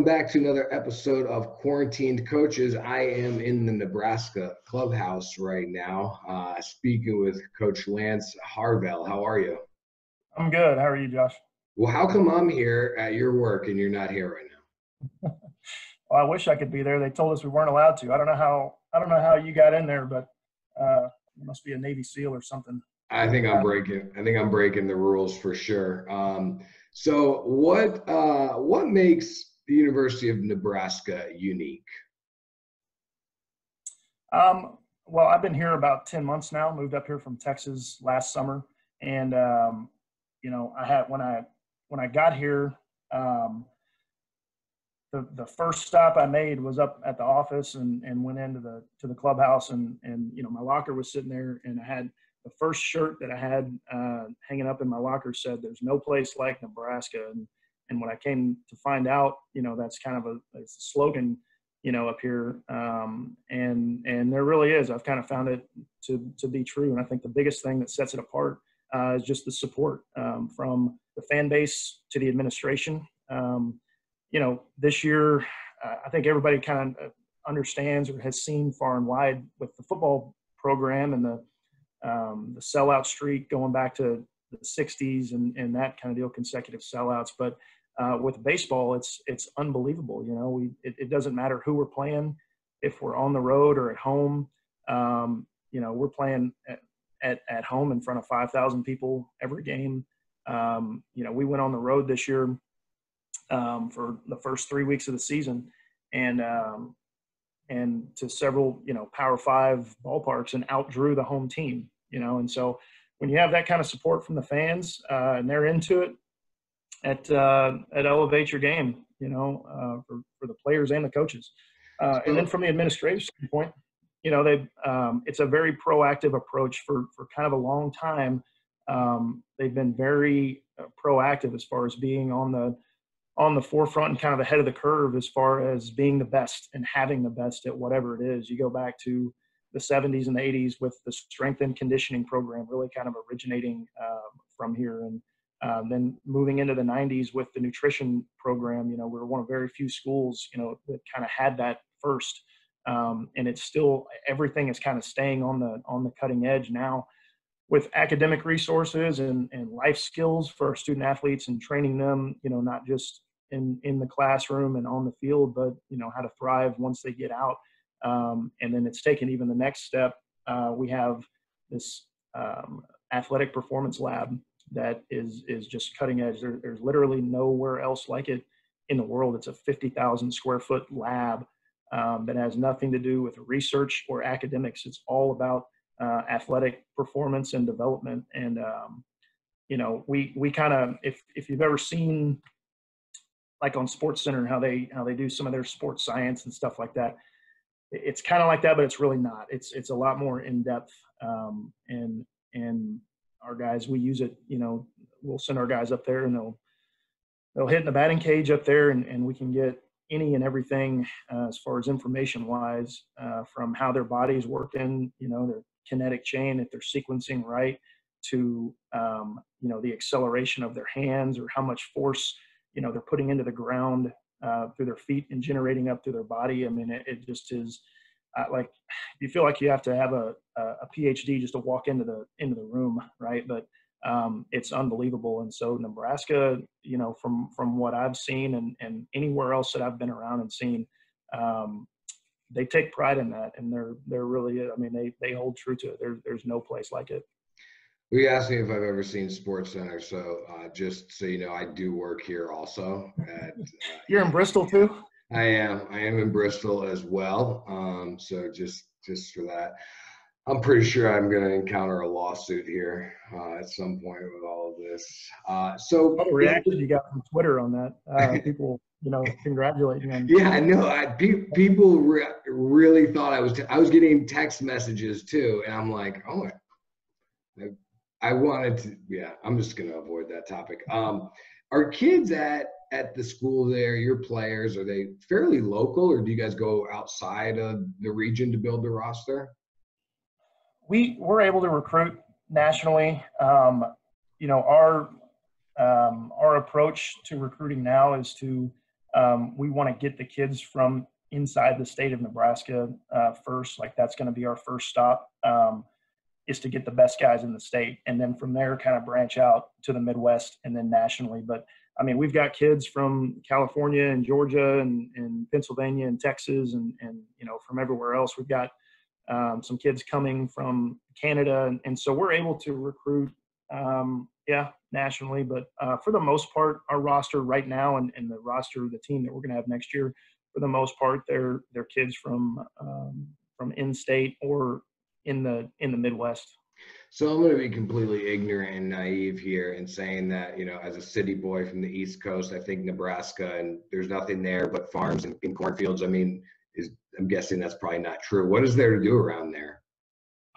back to another episode of Quarantined Coaches. I am in the Nebraska clubhouse right now, speaking with Coach Lance Harvell. How are you? I'm good. How are you, Josh? Well, how come I'm here at your work and you're not here right now? Well, I wish I could be there. They told us we weren't allowed to. I don't know how you got in there, but you must be a Navy SEAL or something. I think I'm breaking the rules for sure. So what makes the University of Nebraska unique? Well, I've been here about 10 months now. Moved up here from Texas last summer, and I had when I got here, the first stop I made was up at the office and went into the clubhouse, and my locker was sitting there, and I had the first shirt that I had hanging up in my locker said, "There's no place like Nebraska." And when I came to find out, that's kind of it's a slogan, up here. And there really is. I've kind of found it to be true. And I think the biggest thing that sets it apart is just the support from the fan base to the administration. This year, I think everybody kind of understands or has seen far and wide with the football program and the sellout streak going back to the 60s and that kind of deal, consecutive sellouts. But with baseball, it's unbelievable. It doesn't matter who we're playing, if we're on the road or at home. We're playing at home in front of 5,000 people every game. We went on the road this year for the first 3 weeks of the season, and to several Power 5 ballparks and outdrew the home team. And so when you have that kind of support from the fans and they're into it, it elevates your game, for the players and the coaches. And then from the administration standpoint, it's a very proactive approach for kind of a long time. They've been very proactive as far as being on the forefront and kind of ahead of the curve as far as being the best and having the best at whatever it is. You go back to the 70s and the 80s with the strength and conditioning program really kind of originating from here. And then moving into the 90s with the nutrition program, we're one of very few schools, that kind of had that first. And it's still, everything is kind of staying on the cutting edge now with academic resources and life skills for our student athletes and training them, not just in the classroom and on the field, but, how to thrive once they get out. And then it's taken even the next step. We have this athletic performance lab that is just cutting edge. There's literally nowhere else like it in the world. It's a 50,000 square foot lab that has nothing to do with research or academics. It's all about athletic performance and development. And, we kind of, if you've ever seen like on Sports Center, how they do some of their sports science and stuff like that, it's kind of like that, but it's really not. It's a lot more in depth. And our guys, we use it, we'll send our guys up there and they'll hit in the batting cage up there and we can get any and everything as far as information wise from how their body's working, their kinetic chain, if they're sequencing right, to, the acceleration of their hands or how much force, they're putting into the ground through their feet and generating up through their body. I mean, it just is like, you feel like you have to have a PhD just to walk into the room, right? But it's unbelievable. And so Nebraska, from what I've seen and anywhere else that I've been around and seen, they take pride in that, and they're really, I mean, they hold true to it. There's no place like it. We asked me if I've ever seen Sports Center, so just so you know, I do work here also. You're in Bristol too? I am in Bristol as well. So just for that, I'm pretty sure I'm going to encounter a lawsuit here at some point with all of this. So what reaction you got from Twitter on that? People, congratulating on. Yeah, I know. People really thought I was getting text messages too, and I'm like, oh, I wanted to. Yeah, I'm just going to avoid that topic. Are kids at the school there, your players, are they fairly local, or do you guys go outside of the region to build the roster? We're able to recruit nationally. Our approach to recruiting now is to we want to get the kids from inside the state of Nebraska first. Like that's going to be our first stop, is to get the best guys in the state. And then from there, kind of branch out to the Midwest and then nationally. But I mean, we've got kids from California and Georgia and Pennsylvania and Texas and, you know, from everywhere else. We've got some kids coming from Canada. And so we're able to recruit, nationally. But for the most part, our roster right now and the roster of the team that we're going to have next year, for the most part, they're kids from in-state or in the Midwest. So I'm going to be completely ignorant and naive here in saying that, you know, as a city boy from the East Coast, I think Nebraska and there's nothing there but farms and cornfields. I mean, I'm guessing that's probably not true. What is there to do around there?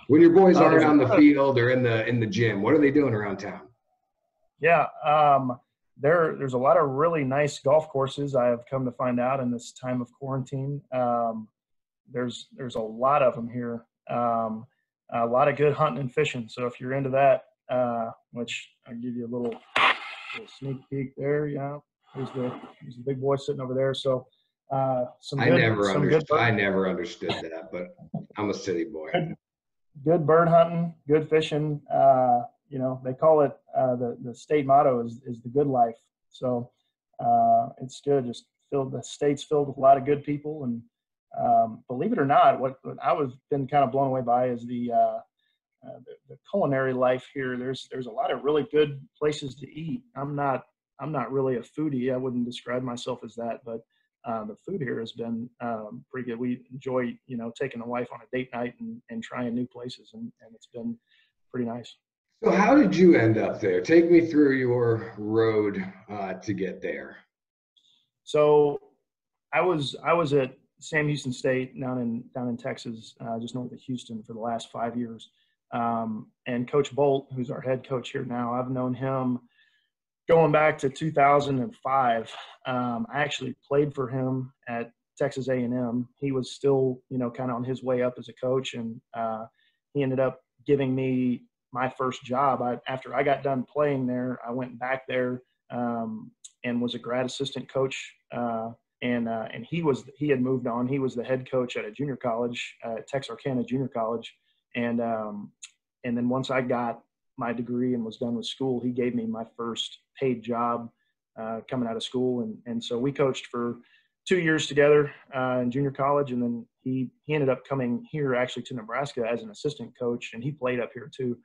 When your boys aren't on the field or in the gym, what are they doing around town? Yeah, there's a lot of really nice golf courses. I have come to find out in this time of quarantine. There's a lot of them here. A lot of good hunting and fishing. So if you're into that, which I'll give you a little sneak peek there. Yeah, there's the big boy sitting over there. So I never understood that, but I'm a city boy. Good bird hunting, good fishing. You know, they call it the state motto is the good life. So it's good. Just the state's filled with a lot of good people, and believe it or not, what I was been kind of blown away by is the culinary life here. There's a lot of really good places to eat. I'm not really a foodie. I wouldn't describe myself as that, but the food here has been pretty good. We enjoy, you know, taking the wife on a date night and trying new places, and it's been pretty nice. So how did you end up there? Take me through your road to get there. So I was at Sam Houston State down in Texas, just north of Houston for the last 5 years. And Coach Bolt, who's our head coach here now, I've known him going back to 2005. I actually played for him at Texas A&M. He was still, you know, kind of on his way up as a coach, and he ended up giving me my first job. After I got done playing there, I went back there and was a grad assistant coach. And he had moved on. He was the head coach at a junior college, Texarkana Junior College. And then once I got my degree and was done with school, he gave me my first paid job coming out of school. And so we coached for 2 years together in junior college. And then he ended up coming here actually to Nebraska as an assistant coach, and he played up here too.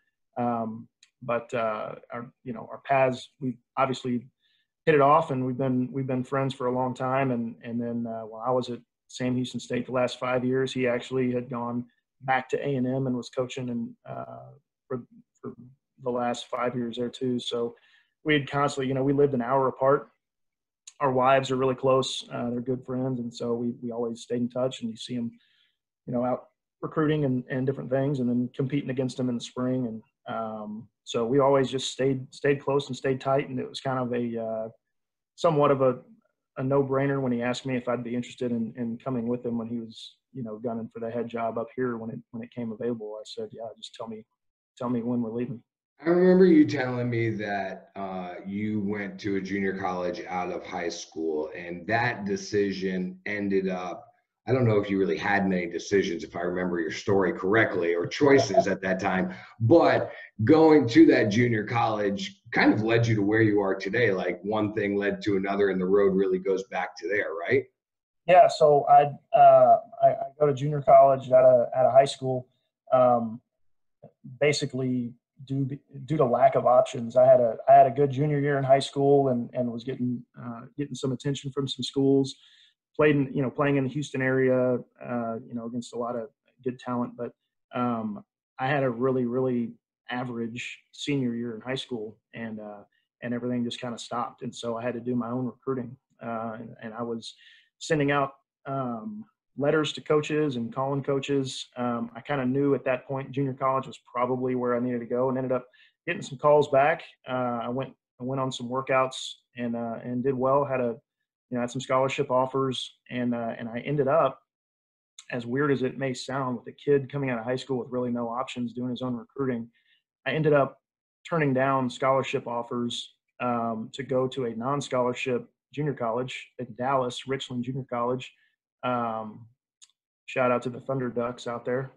But our paths, we obviously hit it off, and we've been friends for a long time. And then while I was at Sam Houston State the last 5 years, he actually had gone back to A&M and was coaching and for the last 5 years there too. So we had constantly, you know, we lived an hour apart. Our wives are really close. They're good friends. And so we always stayed in touch, and you see them, you know, out recruiting and different things, and then competing against them in the spring. And so we always just stayed close and stayed tight. And it was kind of a somewhat of a no-brainer when he asked me if I'd be interested in coming with him when he was, you know, gunning for the head job up here when it came available. I said, yeah, just tell me when we're leaving. I remember you telling me that you went to a junior college out of high school, and that decision ended up, I don't know if you really had many decisions, if I remember your story correctly, or choices at that time, but going to that junior college kind of led you to where you are today. Like one thing led to another, and the road really goes back to there, right? Yeah. So I go to junior college out of high school, basically due to lack of options. I had a good junior year in high school and was getting some attention from some schools. Playing in the Houston area, against a lot of good talent. But I had a really, really average senior year in high school, and everything just kind of stopped. And so I had to do my own recruiting, and I was sending out letters to coaches and calling coaches. I kind of knew at that point junior college was probably where I needed to go, and ended up getting some calls back. I went on some workouts and did well. Had some scholarship offers, and I ended up, as weird as it may sound, with a kid coming out of high school with really no options doing his own recruiting, I ended up turning down scholarship offers to go to a non-scholarship junior college in Dallas, Richland Junior College. Shout out to the Thunder Ducks out there.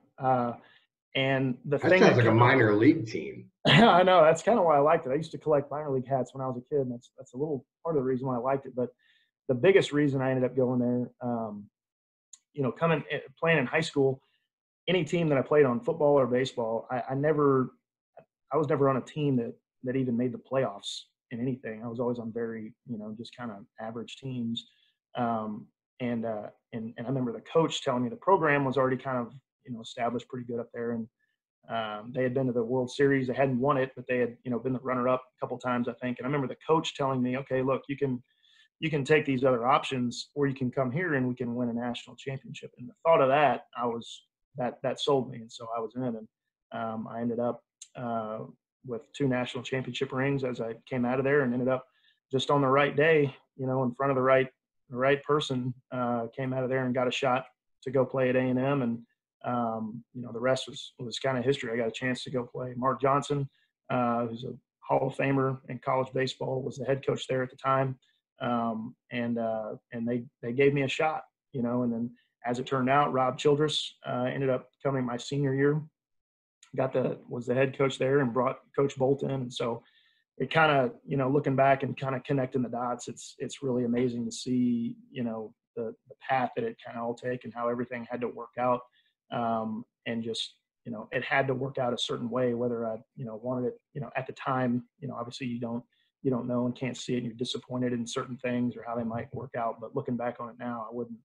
And the That thing sounds that like a minor league team. I know, that's kind of why I liked it. I used to collect minor league hats when I was a kid, and that's a little part of the reason why I liked it. But the biggest reason I ended up going there, playing in high school, any team that I played on, football or baseball, I was never on a team that even made the playoffs in anything. I was always on very, just kind of average teams. And I remember the coach telling me the program was already kind of, established pretty good up there. And they had been to the World Series. They hadn't won it, but they had, been the runner-up a couple times, I think. And I remember the coach telling me, okay, look, you can take these other options, or you can come here and we can win a national championship. And the thought of that, that sold me. And so I was in, and I ended up with 2 national championship rings as I came out of there, and ended up just on the right day, in front of the right person, came out of there and got a shot to go play at A&M. And, the rest was kind of history. I got a chance to go play. Mark Johnson, who's a Hall of Famer in college baseball, was the head coach there at the time. And they gave me a shot, and then as it turned out, Rob Childress ended up coming my senior year, was the head coach there, and brought Coach Bolt in. And so it kind of, looking back and kind of connecting the dots, it's really amazing to see, the path that it kind of all take and how everything had to work out. And just, it had to work out a certain way, whether I, wanted it, at the time, obviously you don't know and can't see it, and you're disappointed in certain things or how they might work out. But looking back on it now, I wouldn't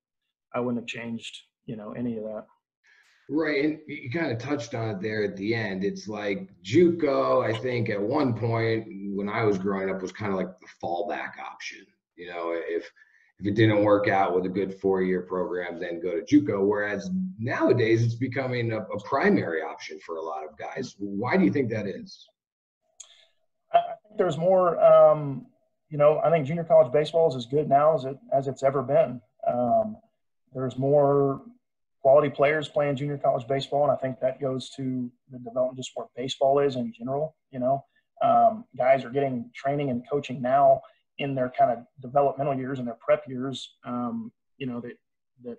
have changed, any of that. Right. And you kind of touched on it there at the end. It's like JUCO, I think at one point when I was growing up, was kind of like the fallback option. If it didn't work out with a good 4-year program, then go to JUCO. Whereas nowadays it's becoming a primary option for a lot of guys. Why do you think that is? I think there's more, I think junior college baseball is as good now as it's ever been. There's more quality players playing junior college baseball, and I think that goes to the development, just where baseball is in general. Guys are getting training and coaching now in their kind of developmental years and their prep years, that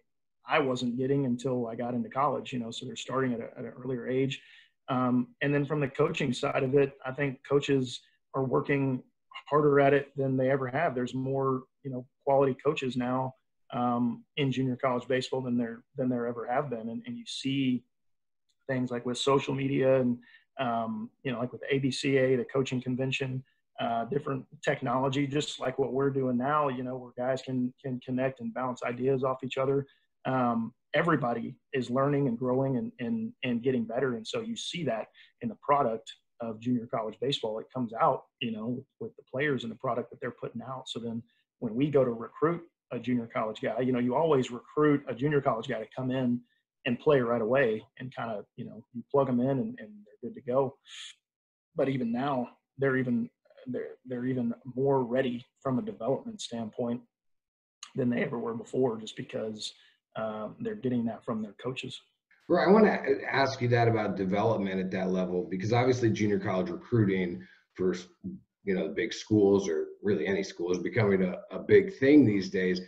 I wasn't getting until I got into college, so they're starting at an earlier age. And then from the coaching side of it, I think coaches are working harder at it than they ever have. There's more, quality coaches now in junior college baseball than there ever have been. And you see things like with social media and, like with the ABCA, the coaching convention, different technology, just like what we're doing now, where guys can connect and bounce ideas off each other. Everybody is learning and growing and getting better. And so you see that in the product of junior college baseball. It comes out, with the players and the product that they're putting out. So then when we go to recruit a junior college guy, you always recruit a junior college guy to come in and play right away, and kind of, you plug them in and they're good to go. But even now, they're even more ready from a development standpoint than they ever were before, just because they're getting that from their coaches. Right. I want to ask you that about development at that level, because obviously junior college recruiting for, the big schools, or really any school, is becoming a big thing these days.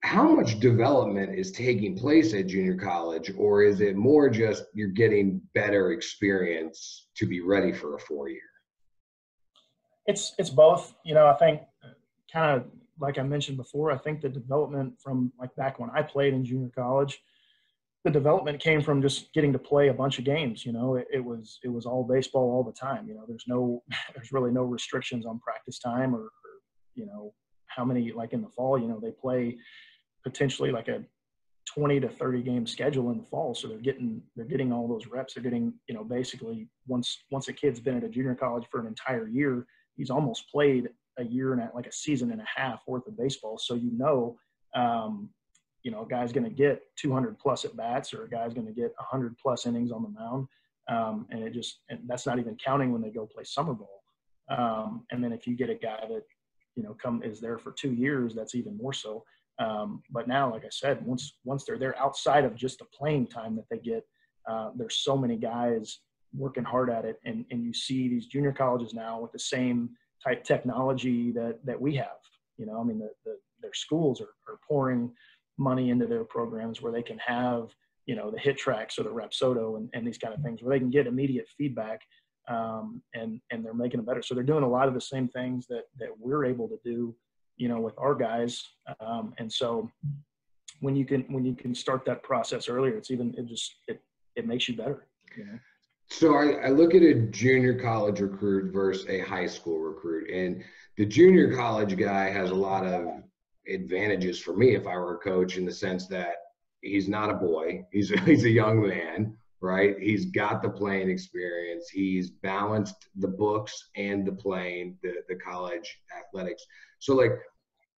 How much development is taking place at junior college, or is it more just you're getting better experience to be ready for a 4-year? It's both. I think, kind of like I mentioned before, I think the development from, like, back when I played in junior college, the development came from just getting to play a bunch of games. It was all baseball all the time. There's really no restrictions on practice time or how many, like in the fall, they play potentially like a 20 to 30 game schedule in the fall. So they're getting all those reps. They're getting, basically once a kid's been at a junior college for an entire year, he's almost played a year and like a season and a half worth of baseball. So, a guy's going to get 200 plus at bats, or a guy's going to get 100 plus innings on the mound. And that's not even counting when they go play summer ball. And then if you get a guy that, is there for 2 years, that's even more so. But now, like I said, once they're there, outside of just the playing time that they get, there's so many guys working hard at it. And you see these junior colleges now with the same type technology that we have. I mean, their schools are pouring money into their programs where they can have, the hit tracks or the Rapsodo and these kind of things where they can get immediate feedback, and they're making it better. So they're doing a lot of the same things that we're able to do, with our guys. And so when you can start that process earlier, it makes you better. So I look at a junior college recruit versus a high school recruit, and the junior college guy has a lot of advantages for me if I were a coach, in the sense that he's not a boy. He's a young man, right? He's got the playing experience. He's balanced the books and the playing, the college athletics. So like,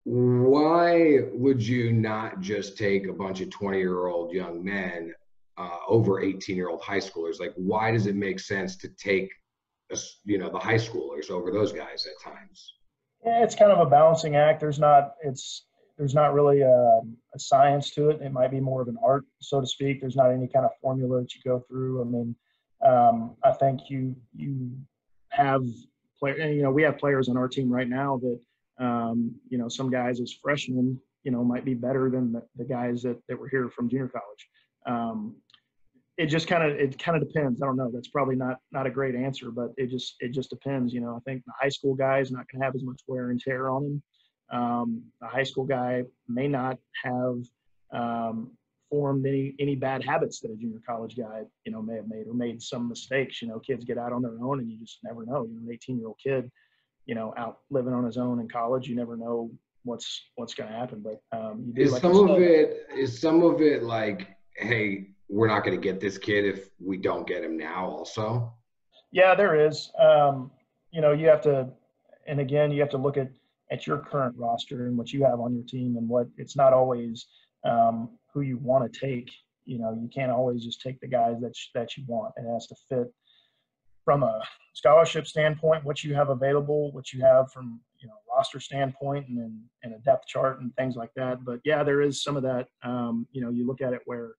why would you not just take a bunch of 20-year-old young men over 18-year-old high schoolers? Like, why does it make sense to take, the high schoolers over those guys at times? Yeah, it's kind of a balancing act. There's not really a science to it. It might be more of an art, so to speak. There's not any kind of formula that you go through. I mean, I think you have we have players on our team right now that, some guys as freshmen, might be better than the guys that were here from junior college. It just kind of depends. I don't know. That's probably not a great answer, but it just depends. I think the high school guy is not going to have as much wear and tear on him. The high school guy may not have formed any bad habits that a junior college guy, may have made, or made some mistakes. Kids get out on their own and you just never know. An 18-year-old kid, out living on his own in college, you never know what's going to happen. But you do. Is some of it like, hey, we're not going to get this kid if we don't get him now also? Yeah, there is. You have to, and again, you have to look at your current roster and what you have on your team, and what it's not always who you want to take. You can't always just take the guys that you want. It has to fit from a scholarship standpoint, what you have available, what you have from, roster standpoint, and a depth chart and things like that. But yeah, there is some of that. You look at it where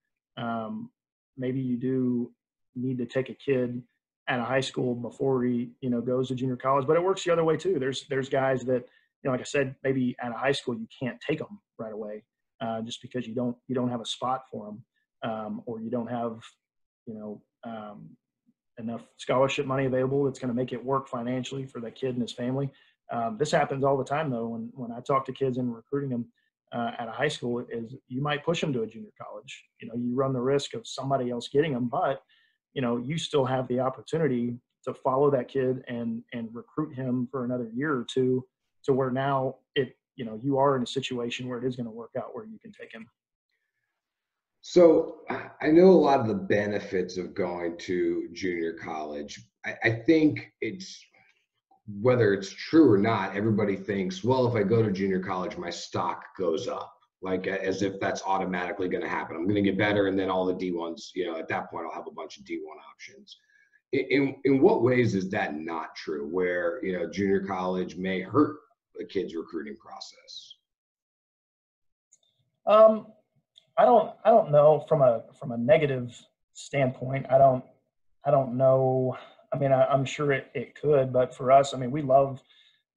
maybe you do need to take a kid at a high school before he, goes to junior college, but it works the other way too. There's guys that, like I said, maybe at a high school you can't take them right away, just because you don't have a spot for them, or you don't have, enough scholarship money available that's going to make it work financially for that kid and his family. This happens all the time though. When I talk to kids and recruiting them at a high school, is you might push them to a junior college. You run the risk of somebody else getting them, but you still have the opportunity to follow that kid and recruit him for another year or two, to where now you are in a situation where it is going to work out where you can take him. So I know a lot of the benefits of going to junior college. I think it's, whether it's true or not, everybody thinks, well, if I go to junior college, my stock goes up, like as if that's automatically going to happen. I'm going to get better, and then all the D1s, at that point, I'll have a bunch of D1 options. In what ways is that not true, where, junior college may hurt a kid's recruiting process? I don't know from a negative standpoint. I don't know. I mean, I'm sure it could, but for us, I mean, we love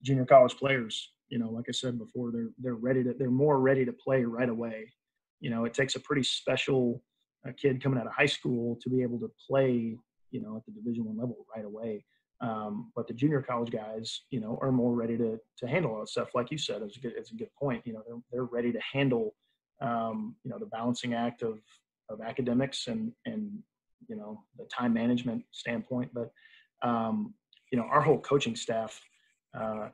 junior college players. Like I said before, they're more ready to play right away. It takes a pretty special kid coming out of high school to be able to play, at the Division I level right away. But the junior college guys, are more ready to handle all that stuff. Like you said, it's a good point. They're ready to handle, the balancing act of academics and the time management standpoint. But, our whole coaching staff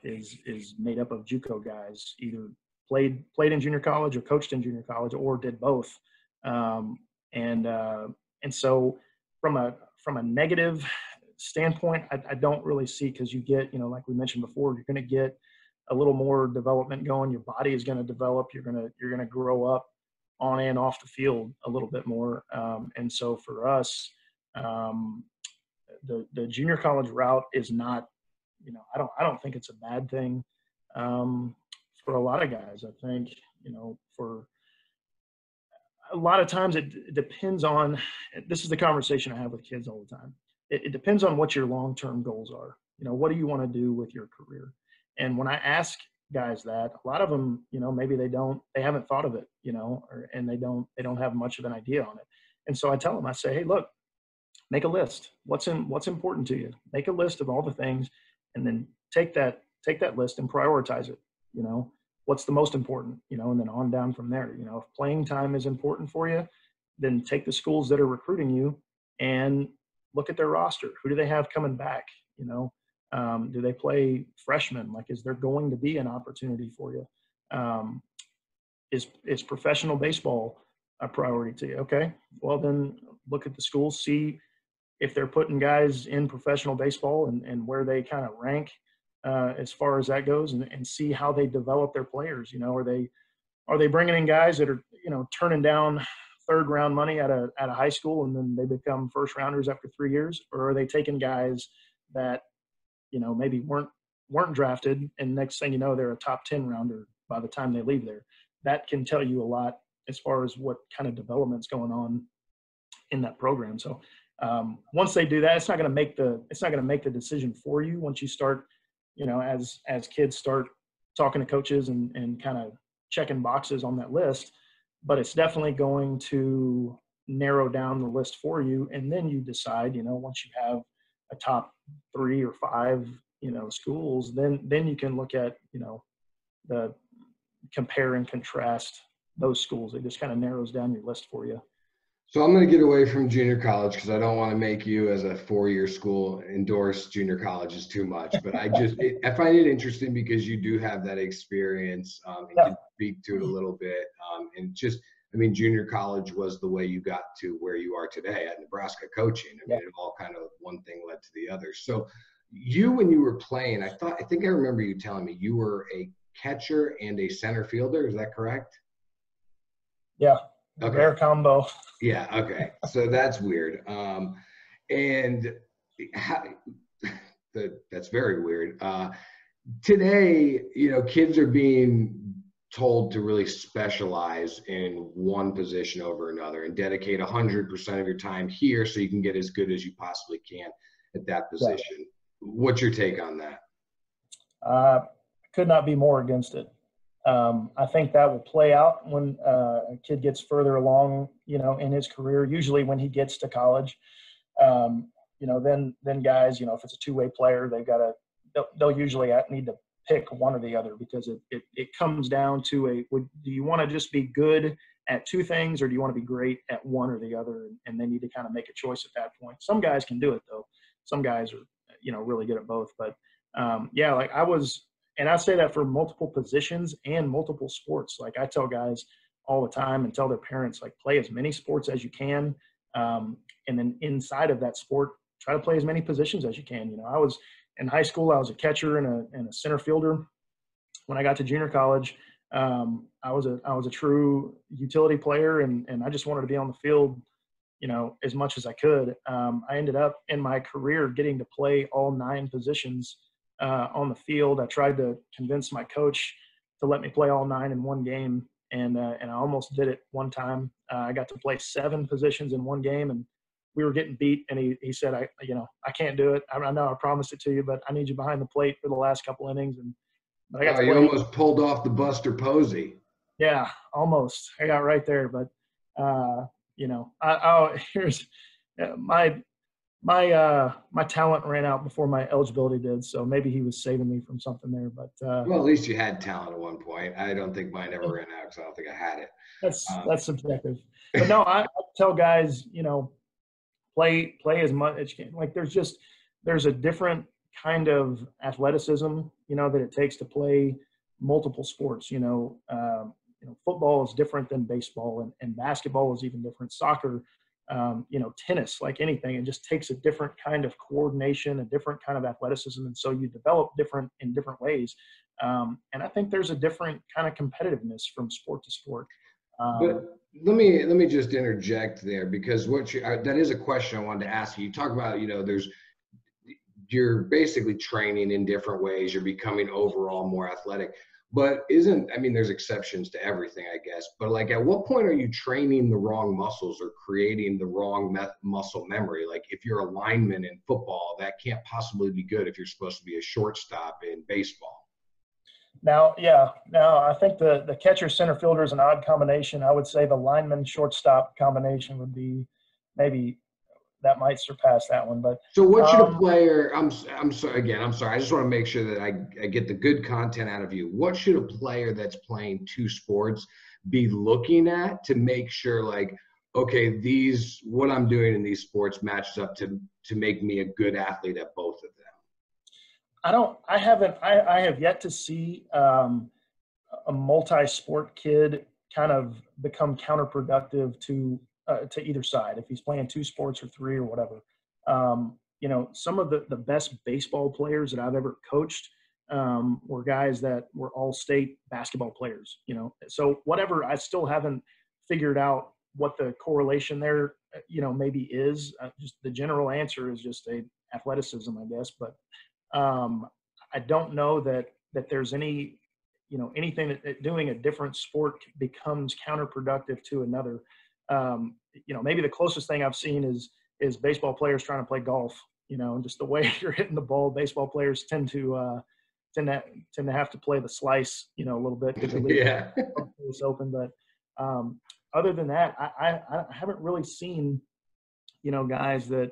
is made up of JUCO guys, either played in junior college or coached in junior college, or did both. And so from a negative standpoint, I don't really see, because you get, like we mentioned before, you're going to get a little more development going. Your body is going to develop. You're going to grow up on and off the field a little bit more. And so for us, the junior college route is not, I don't think it's a bad thing for a lot of guys. I think, for a lot of times it depends on, this is the conversation I have with kids all the time. It depends on what your long-term goals are. What do you want to do with your career? And when I ask guys that. A lot of them, maybe they haven't thought of it, and they don't have much of an idea on it. And so I tell them, I say, hey, look, make a list. What's important to you? Make a list of all the things, and then take that list and prioritize it. What's the most important, and then on down from there. If playing time is important for you, then take the schools that are recruiting you and look at their roster. Who do they have coming back? Do they play freshmen? Like, is there going to be an opportunity for you? Is professional baseball a priority to you? Okay, well then look at the schools, see if they're putting guys in professional baseball and where they kind of rank as far as that goes, and see how they develop their players. Are they bringing in guys that are turning down third round money at a high school and then they become first rounders after 3 years, or are they taking guys that maybe weren't drafted, and next thing you know they're a top 10 rounder by the time they leave there? That can tell you a lot as far as what kind of development's going on in that program. So once they do that, it's not going to make the decision for you. Once you start, as kids start talking to coaches and kind of checking boxes on that list, but it's definitely going to narrow down the list for you. And then you decide, once you have a top 3 or 5, schools, then you can look at, the compare and contrast those schools. It just kind of narrows down your list for you. So I'm going to get away from junior college because I don't want to make you, as a 4-year school, endorse junior colleges too much. But I find it interesting because you do have that experience and can speak to it a little bit. Junior college was the way you got to where you are today at Nebraska coaching. It all kind of one thing led to the other. So when you were playing, I think I remember you telling me you were a catcher and a center fielder. Is that correct? Yeah. Okay. Rare combo. Yeah. Okay. So that's weird. That's very weird. Today, kids are being told to really specialize in one position over another and dedicate 100% of your time here so you can get as good as you possibly can at that position. Yeah. What's your take on that? Could not be more against it. I think that will play out when a kid gets further along, in his career. Usually when he gets to college, then guys, if it's a two-way player, they'll usually need to pick one or the other, because it comes down to do you want to just be good at two things, or do you want to be great at one or the other? And they need to kind of make a choice at that point. Some guys can do it though. Some guys are, really good at both. But like I was. And I say that for multiple positions and multiple sports. Like I tell guys all the time and tell their parents, like, play as many sports as you can. And then inside of that sport, try to play as many positions as you can. I was in high school, I was a catcher and a center fielder. When I got to junior college, I was a true utility player, and I just wanted to be on the field, as much as I could. I ended up in my career getting to play all 9 positions on the field. I tried to convince my coach to let me play all 9 in one game, and I almost did it one time. I got to play 7 positions in one game, and we were getting beat. And he said, I can't do it. I know I promised it to you, but I need you behind the plate for the last couple innings. But I got to you almost pulled off the Buster Posey. Yeah, almost. I got right there, but here's my talent ran out before my eligibility did, so maybe he was saving me from something there. But well, at least you had talent at one point. I don't think mine ever ran out because I don't think I had it. That's subjective. But no, I tell guys, play as much as you can. Like there's a different kind of athleticism, that it takes to play multiple sports. Football is different than baseball, and basketball is even different. Soccer. Tennis, like anything, it just takes a different kind of coordination, a different kind of athleticism. And so you develop in different ways. And I think there's a different kind of competitiveness from sport to sport. But let me just interject there, because that is a question I wanted to ask you. You talk about, you're basically training in different ways. You're becoming overall more athletic. But there's exceptions to everything, I guess. But like, at what point are you training the wrong muscles or creating the wrong muscle memory? Like, if you're a lineman in football, that can't possibly be good if you're supposed to be a shortstop in baseball. Now, I think the catcher center fielder is an odd combination. I would say the lineman shortstop combination would be maybe that might surpass that one. But so what should a player, I'm sorry, again, I'm sorry. I just want to make sure that I get the good content out of you. What should a player that's playing two sports be looking at to make sure, like, okay, what I'm doing in these sports matches up to make me a good athlete at both of them? I have yet to see a multi-sport kid kind of become counterproductive to either side, if he's playing two sports or three or whatever. Some of the best baseball players that I've ever coached were guys that were all-state basketball players, So whatever, I still haven't figured out what the correlation there, maybe is. Just the general answer is just athleticism, I guess. But I don't know that there's anything that doing a different sport becomes counterproductive to another. Maybe the closest thing I've seen is baseball players trying to play golf. Just the way you're hitting the ball, baseball players tend to have to play the slice, a little bit because they leave it's open. But other than that, I haven't really seen, guys that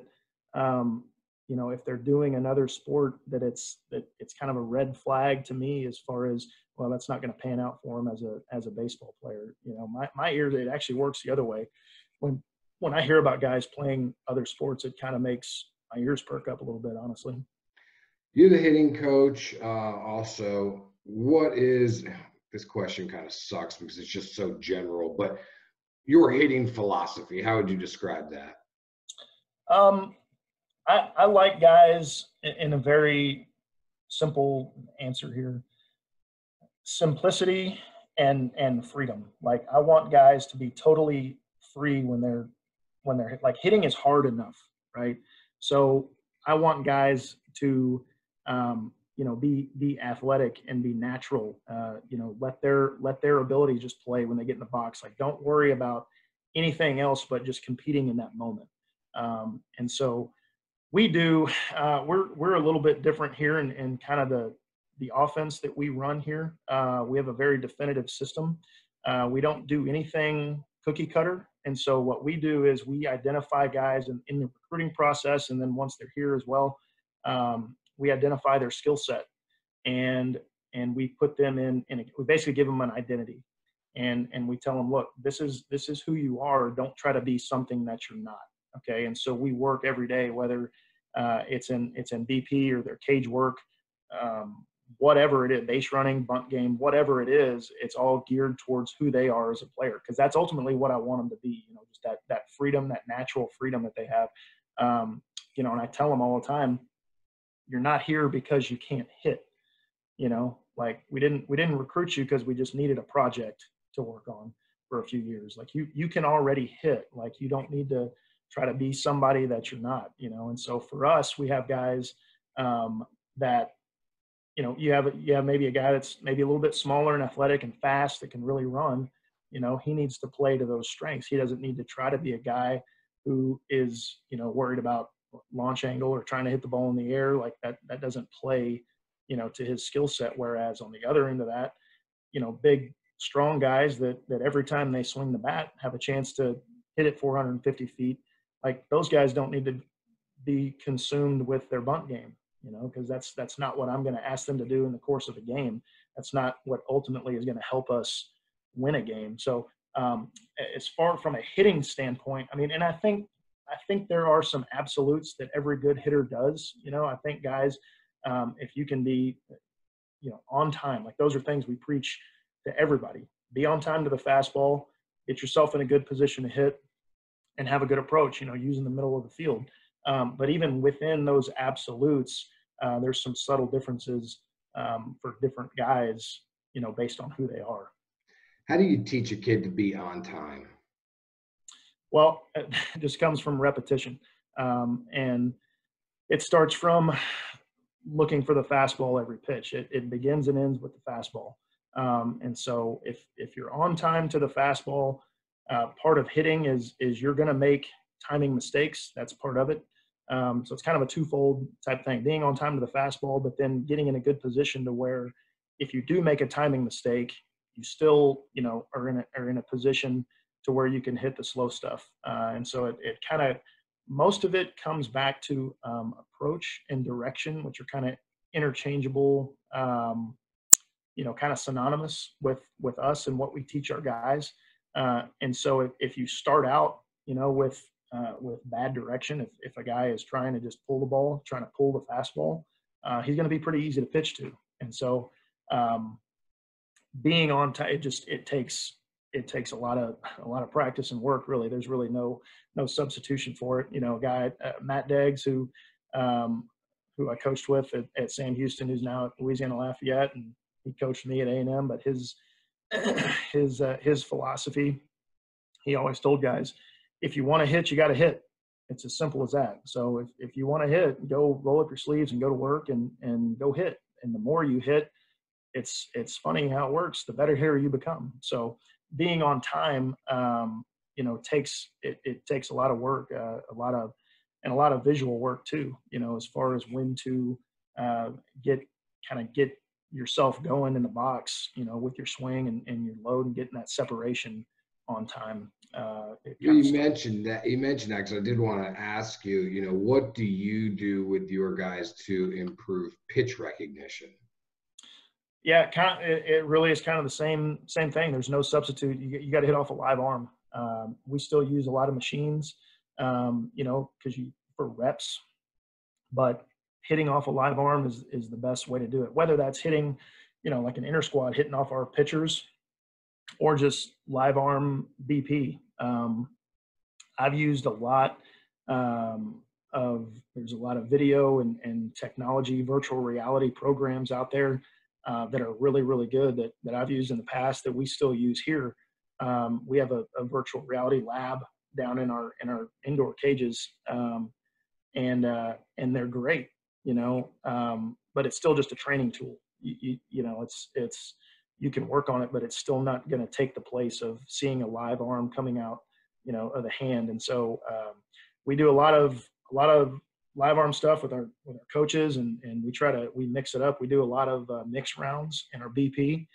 if they're doing another sport that it's kind of a red flag to me as far as, well, that's not going to pan out for them as a baseball player. My ear, it actually works the other way. When I hear about guys playing other sports, it kind of makes my ears perk up a little bit, honestly. You're the hitting coach. Also, what is, this question kind of sucks because it's just so general, but your hitting philosophy, how would you describe that? I like guys in a very simple answer here. Simplicity and freedom. Like, I want guys to be totally free when they're like, hitting is hard enough, right? So I want guys to be athletic and be natural. Let their ability just play when they get in the box. Like, don't worry about anything else but just competing in that moment. And so we do. We're a little bit different here in kind of the offense that we run here. We have a very definitive system. We don't do anything cookie cutter. And so what we do is we identify guys in the recruiting process, and then once they're here as well, we identify their skill set, and we put them we basically give them an identity, and we tell them, look, this is who you are. Don't try to be something that you're not. Okay. And so we work every day, whether it's in BP or their cage work, whatever it is, base running, bunt game, whatever it is, it's all geared towards who they are as a player. Cause that's ultimately what I want them to be, just that freedom, that natural freedom that they have. And I tell them all the time, you're not here because you can't hit, like we didn't recruit you because we just needed a project to work on for a few years. Like you can already hit, like you don't need to try to be somebody that you're not, and so for us, we have guys that, you have maybe a guy that's maybe a little bit smaller and athletic and fast that can really run. He needs to play to those strengths. He doesn't need to try to be a guy who is, worried about launch angle or trying to hit the ball in the air. Like that doesn't play, to his skill set. Whereas on the other end of that, big, strong guys that every time they swing the bat have a chance to hit it 450 feet. Like those guys don't need to be consumed with their bunt game, because that's not what I'm going to ask them to do in the course of a game. That's not what ultimately is going to help us win a game. So as far from a hitting standpoint, I mean, and I think there are some absolutes that every good hitter does. I think guys, if you can be, on time, like those are things we preach to everybody. Be on time to the fastball, get yourself in a good position to hit, and have a good approach, using the middle of the field. But even within those absolutes, there's some subtle differences for different guys, based on who they are. How do you teach a kid to be on time? Well, it just comes from repetition. And it starts from looking for the fastball every pitch. It begins and ends with the fastball. And so if you're on time to the fastball, part of hitting is you're going to make timing mistakes. That's part of it. So it's kind of a twofold type thing, being on time to the fastball, but then getting in a good position to where, if you do make a timing mistake, you still, you know, are in a position to where you can hit the slow stuff. And so it kind of, most of it comes back to approach and direction, which are kind of interchangeable, you know, kind of synonymous with us and what we teach our guys. And so if you start out, you know, with bad direction, if a guy is trying to just pull the ball, trying to pull the fastball, he's going to be pretty easy to pitch to. And so being on time, it takes a lot of practice and work. Really, there's really no substitution for it. You know, a guy, Matt Deggs, who I coached with at Sam Houston, who's now at Louisiana Lafayette, and he coached me at A&M. But his philosophy, he always told guys, if you want to hit, you got to hit. It's as simple as that. So if you want to hit, go roll up your sleeves and go to work and go hit. And the more you hit, it's funny how it works. The better hitter you become. So being on time, you know, takes a lot of work, a lot of visual work too. You know, as far as when to get yourself going in the box, you know, with your swing and your load and getting that separation on time. You mentioned that because I did want to ask you, you know, what do you do with your guys to improve pitch recognition? Yeah, it really is kind of the same thing. There's no substitute. You got to hit off a live arm. We still use a lot of machines, you know, for reps, but hitting off a live arm is the best way to do it. Whether that's hitting, you know, like an inner squad, hitting off our pitchers, or just live arm BP. I've used a lot there's a lot of video and technology, virtual reality programs out there that are really, really good that I've used in the past that we still use here. We have a virtual reality lab down in our indoor cages, and they're great, you know, but it's still just a training tool. You know, it's you can work on it, but it's still not going to take the place of seeing a live arm coming out, you know, of the hand. And so we do a lot of live arm stuff with our coaches, and we mix it up. We do a lot of mixed rounds in our BP.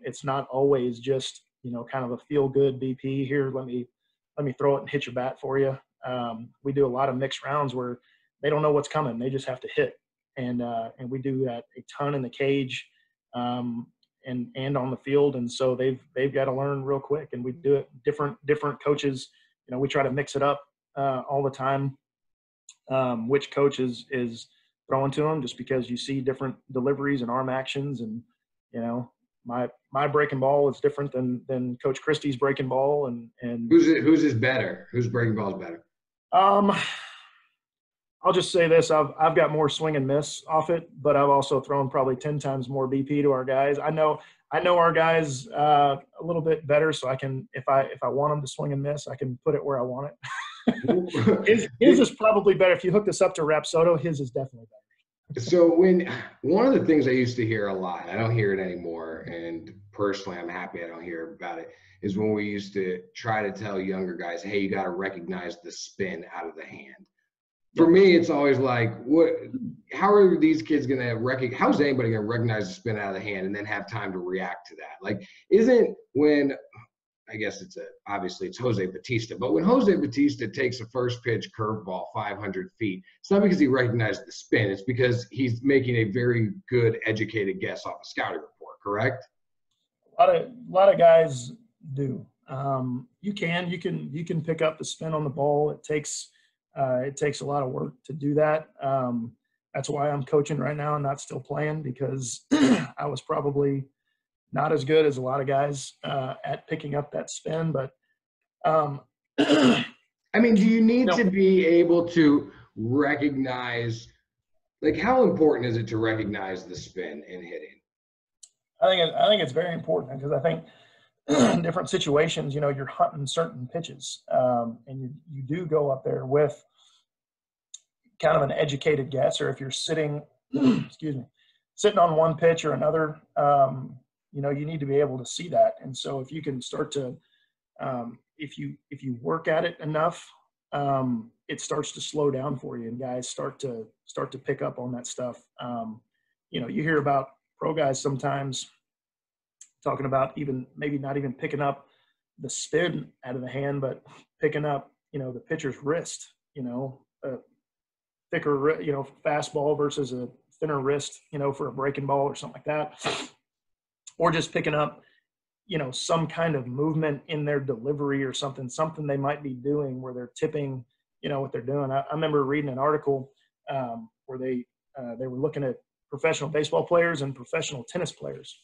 It's not always just, you know, kind of a feel good BP here. Let me throw it and hit your bat for you. We do a lot of mixed rounds where they don't know what's coming. They just have to hit. And we do that a ton in the cage, and on the field. And so they've got to learn real quick, and we do it different coaches. You know, we try to mix it up all the time. Which coach is throwing to them, just because you see different deliveries and arm actions. And, you know, my breaking ball is different than Coach Christie's breaking ball. And who's better? Whose breaking ball is better? I'll just say this: I've got more swing and miss off it, but I've also thrown probably 10 times more BP to our guys. I know our guys a little bit better, so I can, if I want them to swing and miss, I can put it where I want it. his is probably better. If you hook this up to Rapsodo, his is definitely better. So one of the things I used to hear a lot, I don't hear it anymore, and personally I'm happy I don't hear about it, is when we used to try to tell younger guys, hey, you got to recognize the spin out of the hand. For me, it's always like, how are these kids going to recognize, how is anybody going to recognize the spin out of the hand and then have time to react to that? Like, I guess obviously it's Jose Bautista, but when Jose Bautista takes a first pitch curveball 500 feet, it's not because he recognized the spin, it's because he's making a very good educated guess off a scouting report, correct? A lot of guys do. You can pick up the spin on the ball. It takes a lot of work to do that. That's why I'm coaching right now and not still playing, because I was probably not as good as a lot of guys at picking up that spin. But I mean, do you need to be able to recognize, like, how important is it to recognize the spin in hitting? I think it's very important, because I think in different situations, you know, you're hunting certain pitches, and you do go up there with kind of an educated guess, or if you're sitting, sitting on one pitch or another, you know, you need to be able to see that. And so if you can start to, if you work at it enough, it starts to slow down for you, and guys start to pick up on that stuff. You know, you hear about pro guys sometimes talking about even maybe not even picking up the spin out of the hand, but picking up, the pitcher's wrist, a thicker, fastball versus a thinner wrist, for a breaking ball or something like that. Or just picking up, some kind of movement in their delivery or something they might be doing where they're tipping, what they're doing. I remember reading an article where they were looking at professional baseball players and professional tennis players.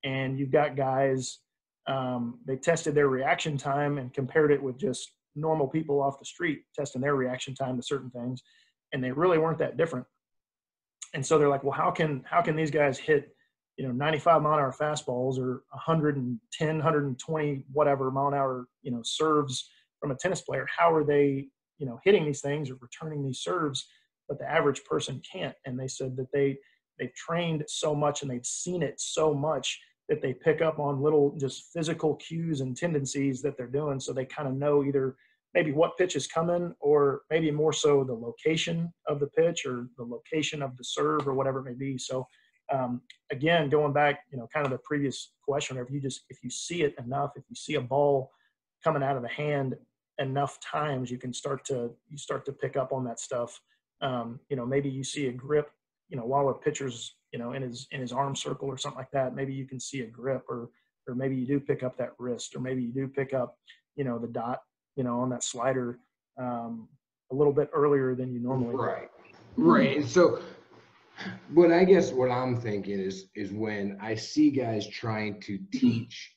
And you've got guys, they tested their reaction time and compared it with just normal people off the street testing their reaction time to certain things. And they really weren't that different. And so they're like, well, how can these guys hit, 95 mile an hour fastballs or 110, 120, whatever mile an hour, serves from a tennis player? How are they, hitting these things or returning these serves, but the average person can't? And they said that they've trained so much and they've seen it so much that they pick up on little just physical cues and tendencies that they're doing. So they kind of know either maybe what pitch is coming or maybe more so the location of the pitch or the location of the serve or whatever it may be. So again, going back, kind of the previous question, if you see it enough, if you see a ball coming out of the hand enough times, you start to pick up on that stuff. Maybe you see a grip, while a pitcher's, in his arm circle or something like that, maybe you can see a grip or maybe you do pick up that wrist, or maybe you do pick up, the dot, on that slider a little bit earlier than you normally Right. Right. And so what I'm thinking is when I see guys trying to teach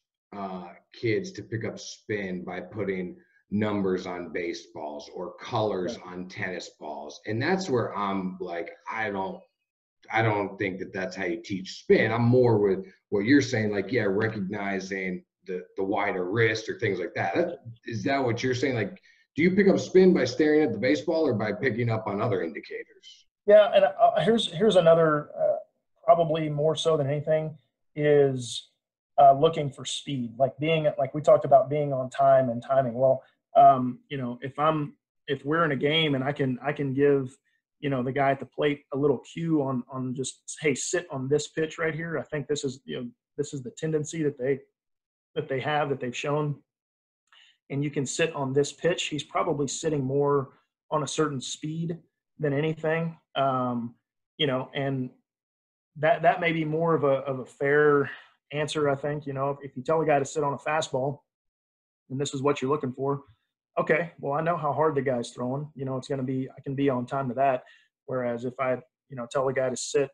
kids to pick up spin by putting numbers on baseballs or colors on tennis balls. And that's where I'm like, I don't think that that's how you teach spin. I'm more with what you're saying, like, yeah, recognizing the wider wrist or things like that. Is that what you're saying? Like, do you pick up spin by staring at the baseball or by picking up on other indicators? Yeah, and here's another, probably more so than anything, is looking for speed, like we talked about being on time and timing. Well, if we're in a game and I can give, the guy at the plate a little cue on just, hey, sit on this pitch right here. I think this is the tendency that they've shown, and you can sit on this pitch. He's probably sitting more on a certain speed than anything, and that may be more of a fair answer, I think. If you tell a guy to sit on a fastball and this is what you're looking for, okay, well, I know how hard the guy's throwing, it's going to be, I can be on time to that. Whereas if I, tell a guy to sit,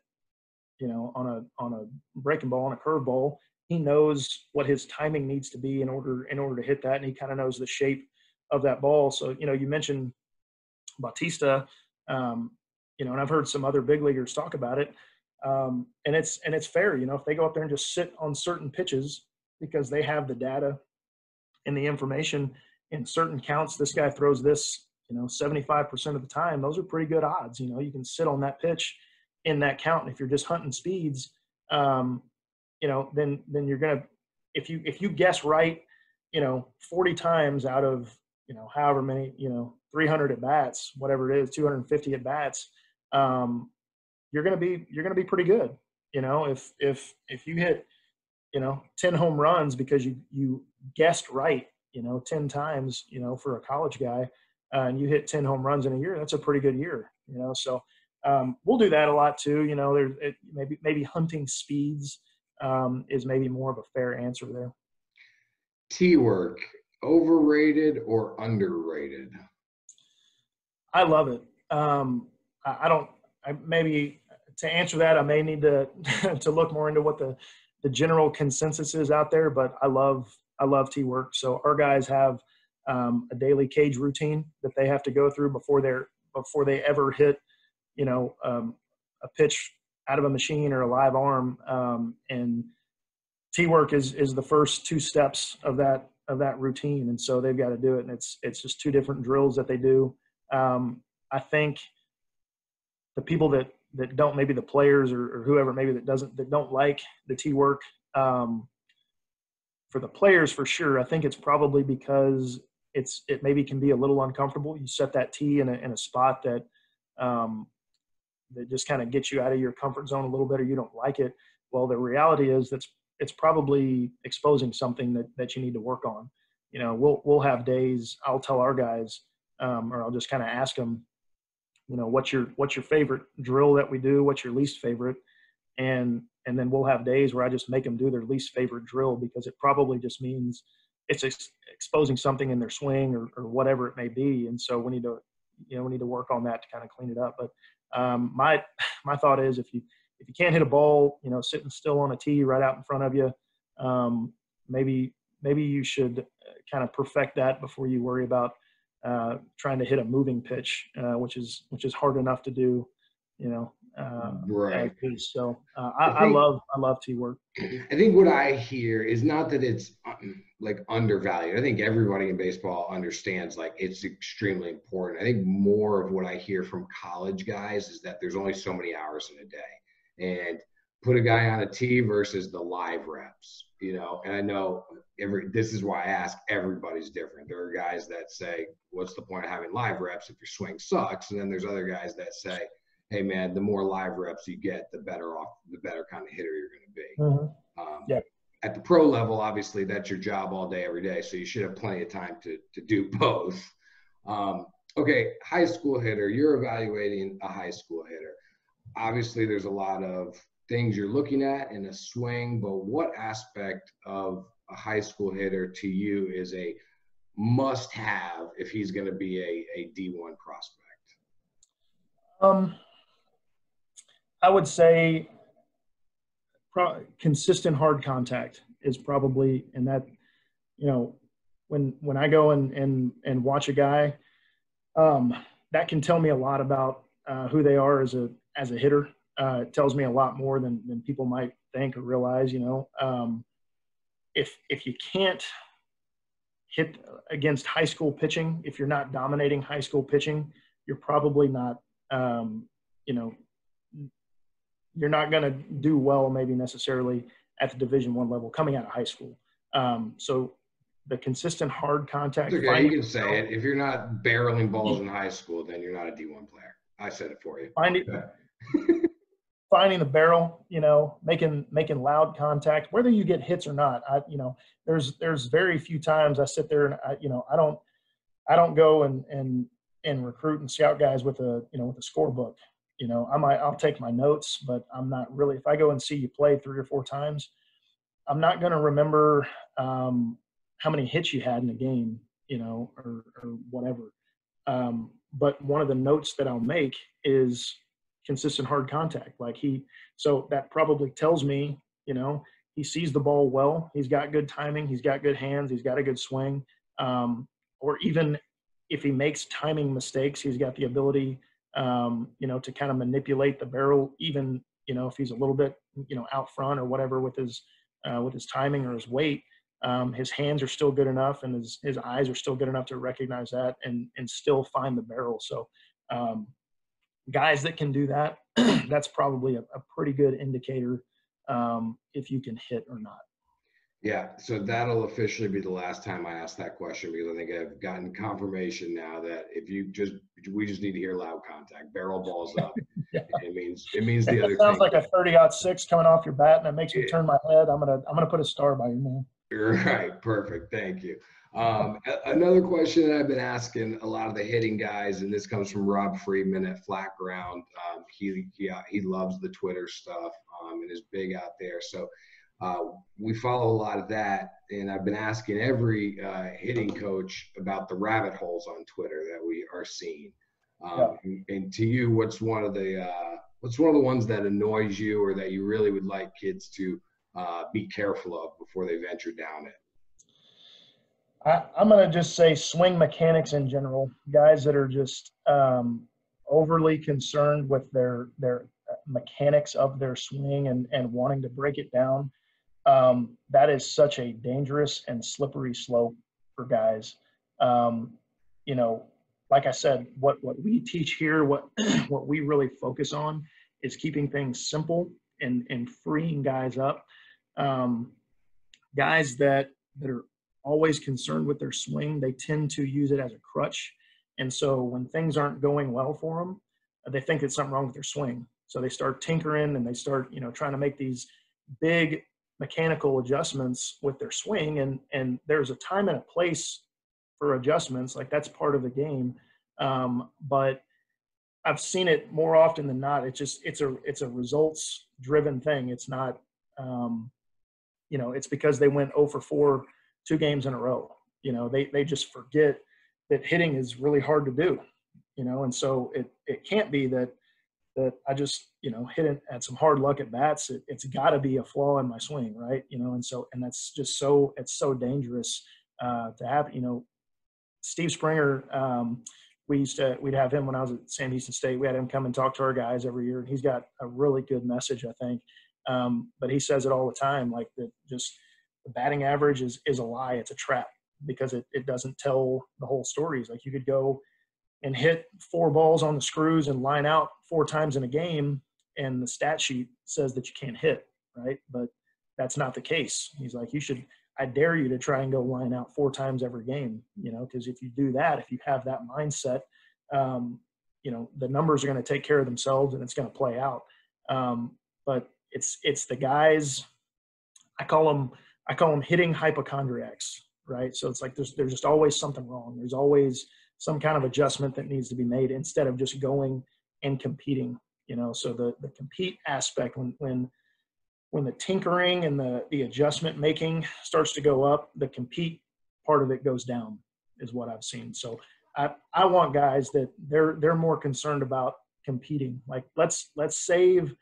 on a breaking ball, on a curveball, he knows what his timing needs to be in order to hit that. And he kind of knows the shape of that ball. So, you mentioned Bautista, and I've heard some other big leaguers talk about it. And it's fair, if they go up there and just sit on certain pitches because they have the data and the information in certain counts, this guy throws this, 75% of the time, those are pretty good odds. You can sit on that pitch in that count. And if you're just hunting speeds, then you're going to, if you guess right, 40 times out of, however many, 300 at bats, whatever it is, 250 at bats, you're going to be pretty good. If you hit, 10 home runs because you guessed right, 10 times, for a college guy, and you hit 10 home runs in a year, that's a pretty good year, so we'll do that a lot too. There's maybe hunting speeds is maybe more of a fair answer there. Tee work, overrated or underrated? I love it. Maybe to answer that, I may need to to look more into what the general consensus is out there, but I love tee work. So our guys have a daily cage routine that they have to go through before they ever hit, a pitch out of a machine or a live arm. And tee work is the first two steps of that routine. And so they've got to do it. And it's just two different drills that they do. I think the people that don't, maybe the players or whoever, maybe that don't like the tee work, for the players, for sure, I think it's probably because it maybe can be a little uncomfortable. You set that tee in a spot that just kind of gets you out of your comfort zone a little bit, or you don't like it. Well, the reality is it's probably exposing something that you need to work on. You know, we'll have days, I'll tell our guys, or I'll just kind of ask them, you know, what's your favorite drill that we do? What's your least favorite? And then we'll have days where I just make them do their least favorite drill, because it probably just means it's exposing something in their swing or whatever it may be. And so we need to work on that to kind of clean it up. But my thought is, if you can't hit a ball, you know, sitting still on a tee right out in front of you, maybe you should kind of perfect that before you worry about trying to hit a moving pitch, which is hard enough to do, you know. Right. So I love tee work. I think what I hear is not that it's like undervalued. I think everybody in baseball understands like it's extremely important. I think more of what I hear from college guys is that there's only so many hours in a day, and put a guy on a tee versus the live reps, you know. And I know this is why I ask, everybody's different. There are guys that say, what's the point of having live reps if your swing sucks? And then there's other guys that say, hey man, the more live reps you get, the better kind of hitter you're going to be. Yeah. At the pro level, obviously that's your job all day, every day. So you should have plenty of time to do both. Okay. High school hitter, you're evaluating a high school hitter. Obviously there's a lot of things you're looking at in a swing, but what aspect of a high school hitter to you is a must have if he's going to be a D1 prospect? I would say consistent hard contact is probably, and that, you know, when I go and watch a guy, that can tell me a lot about who they are as a hitter. It tells me a lot more than people might think or realize, you know. If you can't hit against high school pitching, if you're not dominating high school pitching, you're probably not, you know, you're not going to do well maybe necessarily at the Division I level coming out of high school. So the consistent hard contact. Okay, you can say it. If you're not barreling balls in high school, then you're not a D1 player. I said it for you. Finding the barrel, you know, making loud contact, whether you get hits or not. You know, there's very few times I sit there and I don't go and recruit and scout guys with a scorebook. You know, I'll take my notes, but I'm not really, if I go and see you play 3 or 4 times, I'm not going to remember how many hits you had in a game, you know, or whatever. But one of the notes that I'll make is consistent hard contact. So that probably tells me, you know, he sees the ball well, he's got good timing, he's got good hands, he's got a good swing. Or even if he makes timing mistakes, he's got the ability, you know, to kind of manipulate the barrel, even, you know, if he's a little bit, you know, out front or whatever with his timing or his weight. His hands are still good enough, and his eyes are still good enough to recognize that and still find the barrel. So guys that can do that, that's probably a pretty good indicator if you can hit or not. Yeah, so that'll officially be the last time I ask that question, because I think I've gotten confirmation now that we just need to hear loud contact, barrel balls up. Yeah. It means the other thing. Sounds like a 30-06 coming off your bat, and it makes me turn my head. I'm gonna put a star by your name. Right, perfect, thank you. Another question that I've been asking a lot of the hitting guys, and this comes from Rob Friedman at Flat Ground. He loves the Twitter stuff and is big out there. So we follow a lot of that, and I've been asking every hitting coach about the rabbit holes on Twitter that we are seeing. And to you, what's one of the ones that annoys you, or that you really would like kids to be careful of before they venture down it? I'm going to just say swing mechanics in general. Guys that are just overly concerned with their mechanics of their swing and wanting to break it down. That is such a dangerous and slippery slope for guys. You know, like I said, what we teach here, what we really focus on is keeping things simple and freeing guys up. Guys that are always concerned with their swing, they tend to use it as a crutch. And so when things aren't going well for them, they think there's something wrong with their swing. So they start tinkering and they start, you know, trying to make these big mechanical adjustments with their swing, and there's a time and a place for adjustments. Like, that's part of the game. But I've seen it more often than not. It's a results driven thing. It's not, it's because they went 0 for 4 2 games in a row. They just forget that hitting is really hard to do, and so it can't be that I just, hit it at some hard luck at bats. It's got to be a flaw in my swing, right? And that's just it's so dangerous to have. Steve Springer, we'd have him when I was at Sam Houston State. We had him come and talk to our guys every year. He's got a really good message, I think. But he says it all the time, like, that just the batting average is a lie. It's a trap, because it doesn't tell the whole story. It's like, you could go and hit 4 balls on the screws and line out 4 times in a game, and the stat sheet says that you can't hit, right? But that's not the case. He's like, I dare you to try and go line out 4 times every game, because if you do that, if you have that mindset, the numbers are going to take care of themselves and it's going to play out. But it's the guys, I call them hitting hypochondriacs, right? So it's like, there's just always something wrong. There's always some kind of adjustment that needs to be made, instead of just going and competing, so the compete aspect, when the tinkering and the adjustment making starts to go up, the compete part of it goes down, is what I've seen. So I want guys that they're more concerned about competing. Like, let's save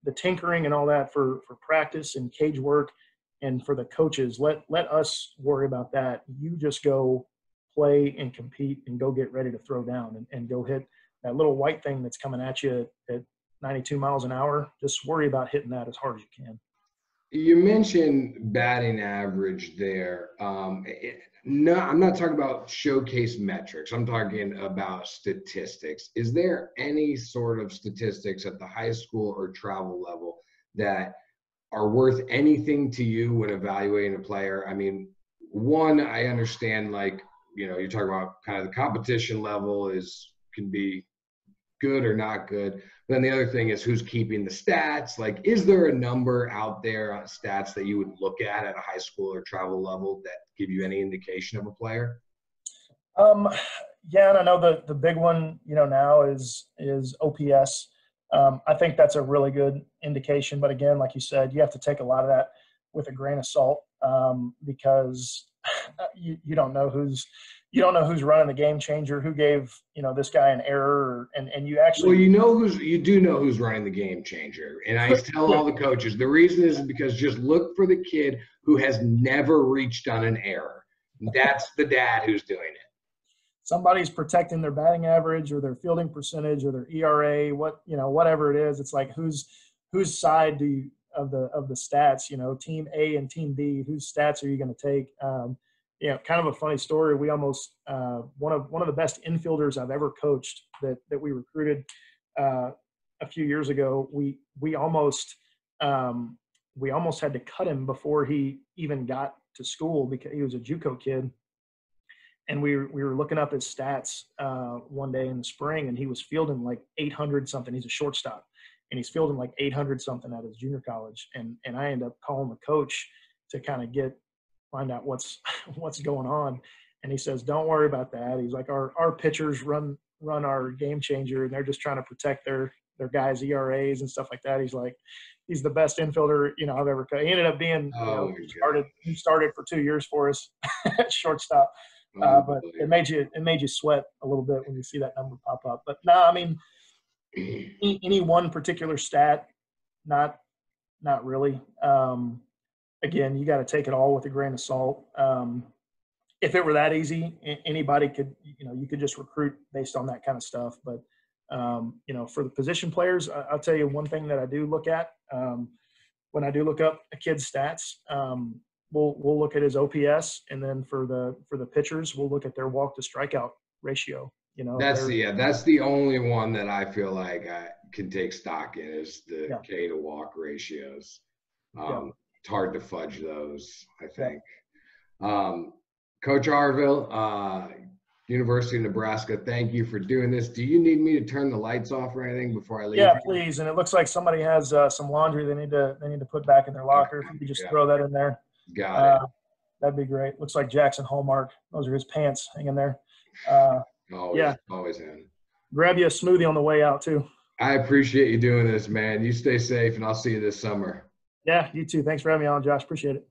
the tinkering and all that for practice and cage work, and for the coaches, let us worry about that. You just go play and compete and go get ready to throw down and go hit that little white thing that's coming at you at 92 miles an hour. Just worry about hitting that as hard as you can. You mentioned batting average there. No, I'm not talking about showcase metrics. I'm talking about statistics. Is there any sort of statistics at the high school or travel level that are worth anything to you when evaluating a player? I mean, one, I understand, like, you're talking about kind of the competition level can be good or not good. But then the other thing is, who's keeping the stats? Like, is there a number out there on stats that you would look at a high school or travel level that give you any indication of a player? Yeah, and I know the big one, now is OPS. I think that's a really good indication. But again, like you said, you have to take a lot of that with a grain of salt, because you don't know who's running the game changer, who gave this guy an error, and you actually. Well, you do know who's running the game changer, and I tell all the coaches, the reason is because just look for the kid who has never reached on an error. That's the dad who's doing it. Somebody's protecting their batting average or their fielding percentage or their ERA, whatever it is. It's like, whose side of the stats, team A and team B, whose stats are you going to take? Kind of a funny story. We almost one of the best infielders I've ever coached that we recruited a few years ago. We almost had to cut him before he even got to school, because he was a JUCO kid. And we were looking up his stats one day in the spring, and he was fielding like 800 something. He's a shortstop, and he's fielding like 800 something at his junior college. And I ended up calling the coach to kind of find out what's going on. And he says, don't worry about that. He's like, our pitchers run our game changer, and they're just trying to protect their guys' ERAs and stuff like that. He's like, he's the best infielder I've ever cut. He ended up being he started for 2 years for us at shortstop. But it made you sweat a little bit when you see that number pop up. But no, I mean, any one particular stat, not really. Again, you got to take it all with a grain of salt. If it were that easy, anybody could, you could just recruit based on that kind of stuff. But for the position players, I'll tell you one thing that I do look at when I do look up a kid's stats. We'll look at his OPS, and then for the pitchers, we'll look at their walk to strikeout ratio. That's the only one that I feel like I can take stock in, is the K to walk ratios. It's hard to fudge those, I think. Coach Harvell, University of Nebraska, thank you for doing this. Do you need me to turn the lights off or anything before I leave? Yeah, please. And it looks like somebody has some laundry they need to put back in their locker. If you could just throw that in there. Got it. That'd be great. Looks like Jackson Hallmark. Those are his pants hanging there. Always in. Grab you a smoothie on the way out too. I appreciate you doing this, man. You stay safe, and I'll see you this summer. Yeah, you too. Thanks for having me on, Josh. Appreciate it.